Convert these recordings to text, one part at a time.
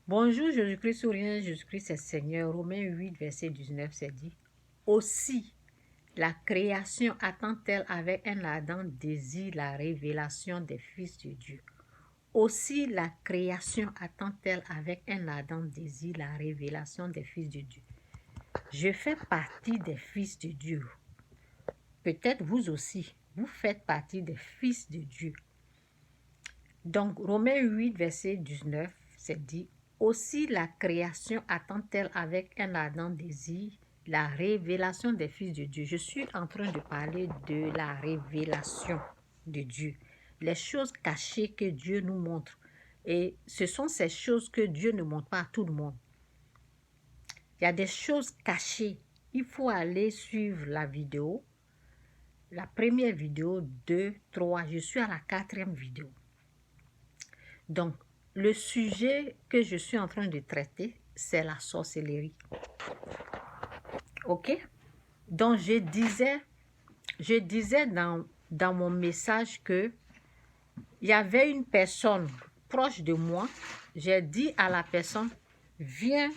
Bonjour Jésus-Christ ou rien, Jésus-Christ est Seigneur. Romains 8, verset 19, c'est dit. Aussi, la création attend-elle avec un ardent désir la révélation des fils de Dieu. Aussi, la création attend-elle avec un ardent désir la révélation des fils de Dieu. Je fais partie des fils de Dieu. Peut-être vous aussi, vous faites partie des fils de Dieu. Donc, Romains 8, verset 19, c'est dit. Aussi la création attend-elle avec un ardent désir la révélation des fils de Dieu. Je suis en train de parler de la révélation de Dieu. Les choses cachées que Dieu nous montre. Et ce sont ces choses que Dieu ne montre pas à tout le monde. Il y a des choses cachées. Il faut aller suivre la vidéo. La première vidéo, 2, 3. Je suis à la 4e vidéo. Donc, le sujet que je suis en train de traiter, c'est la sorcellerie. OK? Donc, je disais dans mon message que il y avait une personne proche de moi. J'ai dit à la personne, viens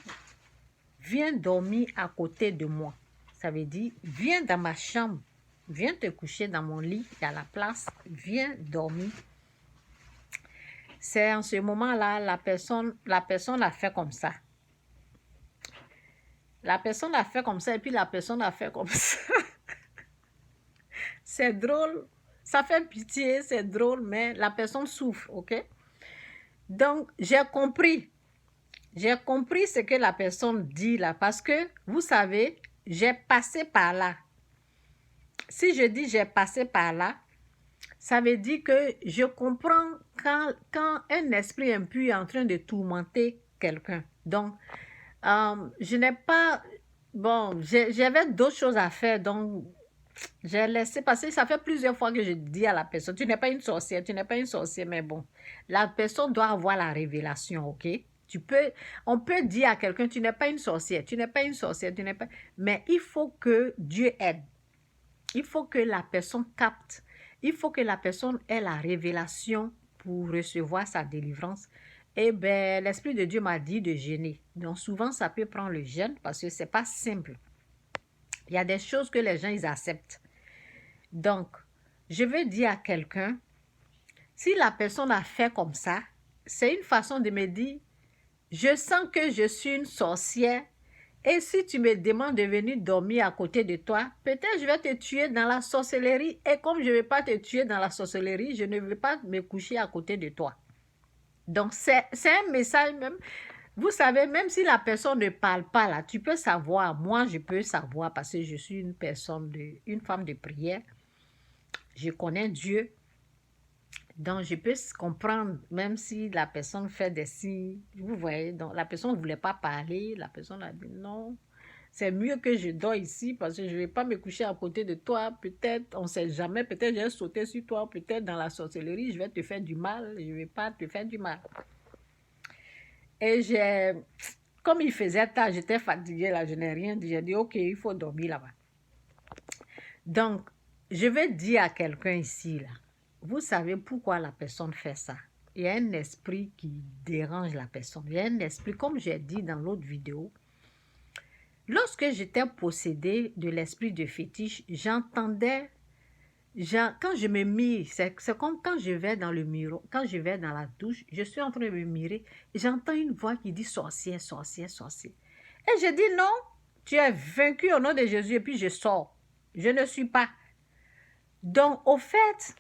dormir à côté de moi. Ça veut dire, viens dans ma chambre, viens te coucher dans mon lit, il y a la place, viens dormir. C'est en ce moment-là, la personne a fait comme ça. La personne a fait comme ça et puis la personne a fait comme ça. C'est drôle, ça fait pitié, c'est drôle, mais la personne souffre, ok? Donc, j'ai compris ce que la personne dit là parce que, vous savez, j'ai passé par là. Si je dis j'ai passé par là, ça veut dire que je comprends quand un esprit impur est en train de tourmenter quelqu'un. Donc, je n'ai pas... Bon, j'avais d'autres choses à faire, donc j'ai laissé passer. Ça fait plusieurs fois que je dis à la personne, tu n'es pas une sorcière, mais bon, la personne doit avoir la révélation, ok? On peut dire à quelqu'un, tu n'es pas une sorcière, mais il faut que Dieu aide. Il faut que la personne capte. Il faut que la personne ait la révélation pour recevoir sa délivrance. Eh bien, l'Esprit de Dieu m'a dit de jeûner. Donc, souvent, ça peut prendre le jeûne parce que ce n'est pas simple. Il y a des choses que les gens, ils acceptent. Donc, je veux dire à quelqu'un, si la personne a fait comme ça, c'est une façon de me dire, je sens que je suis une sorcière et si tu me demandes de venir dormir à côté de toi, peut-être je vais te tuer dans la sorcellerie. Et comme je ne vais pas te tuer dans la sorcellerie, je ne vais pas me coucher à côté de toi. Donc, c'est un message même. Vous savez, même si la personne ne parle pas là, tu peux savoir. Moi, je peux savoir parce que je suis une femme de prière. Je connais Dieu. Donc, je peux comprendre, même si la personne fait des signes. Vous voyez, donc la personne ne voulait pas parler. La personne a dit non. C'est mieux que je dors ici parce que je ne vais pas me coucher à côté de toi. Peut-être, on ne sait jamais, peut-être je vais sauter sur toi, peut-être dans la sorcellerie, je vais te faire du mal. Je ne vais pas te faire du mal. Et comme il faisait tard, j'étais fatiguée là, je n'ai rien dit. J'ai dit, ok, il faut dormir là-bas. Donc, je vais dire à quelqu'un ici, là, vous savez pourquoi la personne fait ça? Il y a un esprit qui dérange la personne. Il y a un esprit, comme j'ai dit dans l'autre vidéo, lorsque j'étais possédée de l'esprit de fétiche, j'entendais, quand je me mire, c'est comme quand je vais dans le miroir, quand je vais dans la douche, je suis en train de me mirer, j'entends une voix qui dit sorcière, sorcière, sorcière. Et je dis non, tu es vaincu au nom de Jésus et puis je sors. Je ne suis pas. Donc, au fait,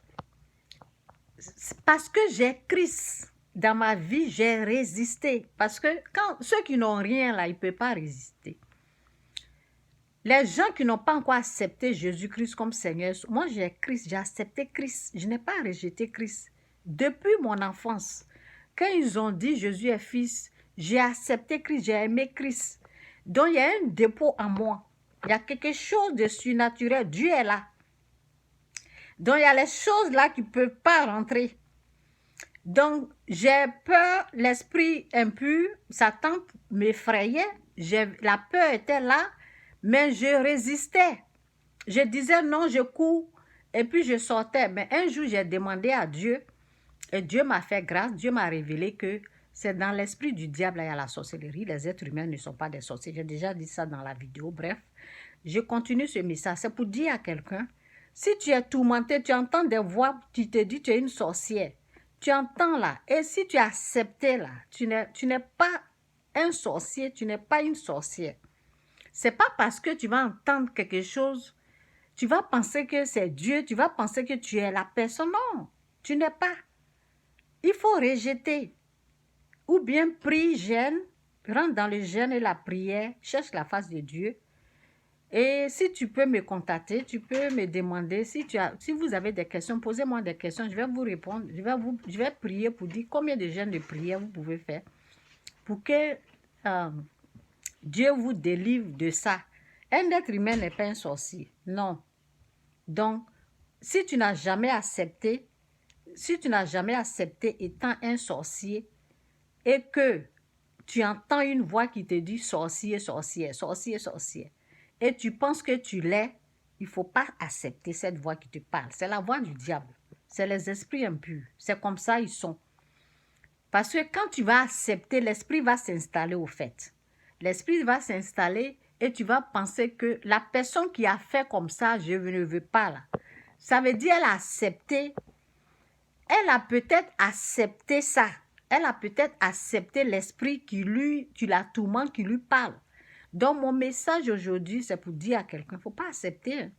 parce que j'ai Christ dans ma vie, j'ai résisté. Parce que quand ceux qui n'ont rien là, ils ne peuvent pas résister. Les gens qui n'ont pas encore accepté Jésus-Christ comme Seigneur, moi j'ai Christ, j'ai accepté Christ. Je n'ai pas rejeté Christ. Depuis mon enfance, quand ils ont dit Jésus est fils, j'ai accepté Christ, j'ai aimé Christ. Donc il y a un dépôt en moi. Il y a quelque chose de surnaturel. Dieu est là. Donc il y a les choses là qui ne peuvent pas rentrer. Donc j'ai peur, l'esprit impur, Satan m'effrayait. La peur était là. Mais je résistais. Je disais non, je cours. Et puis je sortais. Mais un jour, j'ai demandé à Dieu. Et Dieu m'a fait grâce. Dieu m'a révélé que C'est dans l'esprit du diable, il y a la sorcellerie. Les êtres humains ne sont pas des sorciers. J'ai déjà dit ça dans la vidéo. Bref, je continue ce message. C'est pour dire à quelqu'un, si tu es tourmenté, tu entends des voix qui te disent tu es une sorcière. Tu entends là. Et si tu as accepté là, tu n'es pas un sorcier, tu n'es pas une sorcière. C'est pas parce que tu vas entendre quelque chose, tu vas penser que c'est Dieu, tu vas penser que tu es la personne. Non, tu n'es pas. Il faut rejeter. Ou bien prie, jeûne, rentre dans le jeûne et la prière, cherche la face de Dieu. Et si tu peux me contacter, tu peux me demander, si vous avez des questions, posez-moi des questions, je vais vous répondre. Je vais prier pour dire combien de jeûnes de prière vous pouvez faire pour que Dieu vous délivre de ça. Un être humain n'est pas un sorcier, non. Donc, si tu n'as jamais accepté étant un sorcier et que tu entends une voix qui te dit sorcier, sorcière, sorcier, sorcière, et tu penses que tu l'es, il ne faut pas accepter cette voix qui te parle. C'est la voix du diable. C'est les esprits impurs. C'est comme ça ils sont. Parce que quand tu vas accepter, l'esprit va s'installer au fait. L'esprit va s'installer et tu vas penser que la personne qui a fait comme ça, je ne veux pas là. Ça veut dire elle a accepté. Elle a peut-être accepté ça. Elle a peut-être accepté l'esprit qui la tourmente, qui lui parle. Donc, mon message aujourd'hui, c'est pour dire à quelqu'un, il ne faut pas accepter.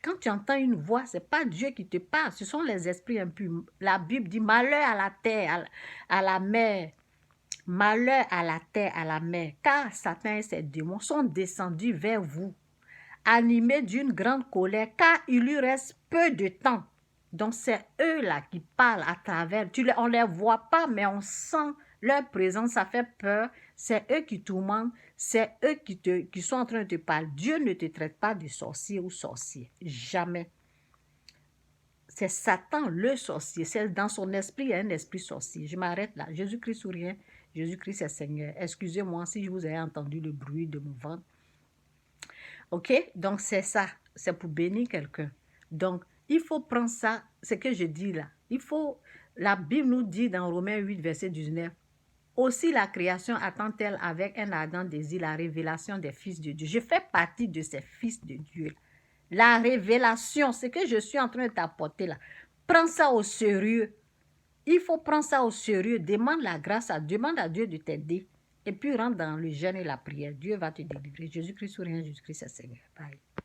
Quand tu entends une voix, ce n'est pas Dieu qui te parle, ce sont les esprits impurs. La Bible dit malheur à la terre, à la mer. Malheur à la terre, à la mer, car Satan et ses démons sont descendus vers vous, animés d'une grande colère, car il lui reste peu de temps. Donc, c'est eux-là qui parlent à travers. On ne les voit pas, mais on sent leur présence, ça fait peur. C'est eux qui tourmentent, c'est eux qui sont en train de te parler. Dieu ne te traite pas de sorcier ou sorcier, jamais. C'est Satan, le sorcier. C'est dans son esprit, il y a un esprit sorcier. Je m'arrête là. Jésus-Christ ou rien. Jésus-Christ est Seigneur. Excusez-moi si je vous ai entendu le bruit de mon ventre. Ok? Donc, c'est ça. C'est pour bénir quelqu'un. Donc, il faut prendre ça, ce que je dis là. La Bible nous dit dans Romains 8, verset 19, aussi la création attend-elle avec un ardent désir la révélation des fils de Dieu. Je fais partie de ces fils de Dieu. La révélation, ce que je suis en train de t'apporter là, prends ça au sérieux. Il faut prendre ça au sérieux. Demande la grâce demande à Dieu de t'aider. Et puis rentre dans le jeûne et la prière. Dieu va te délivrer. Jésus-Christ ou rien, Jésus-Christ est Seigneur. Bye.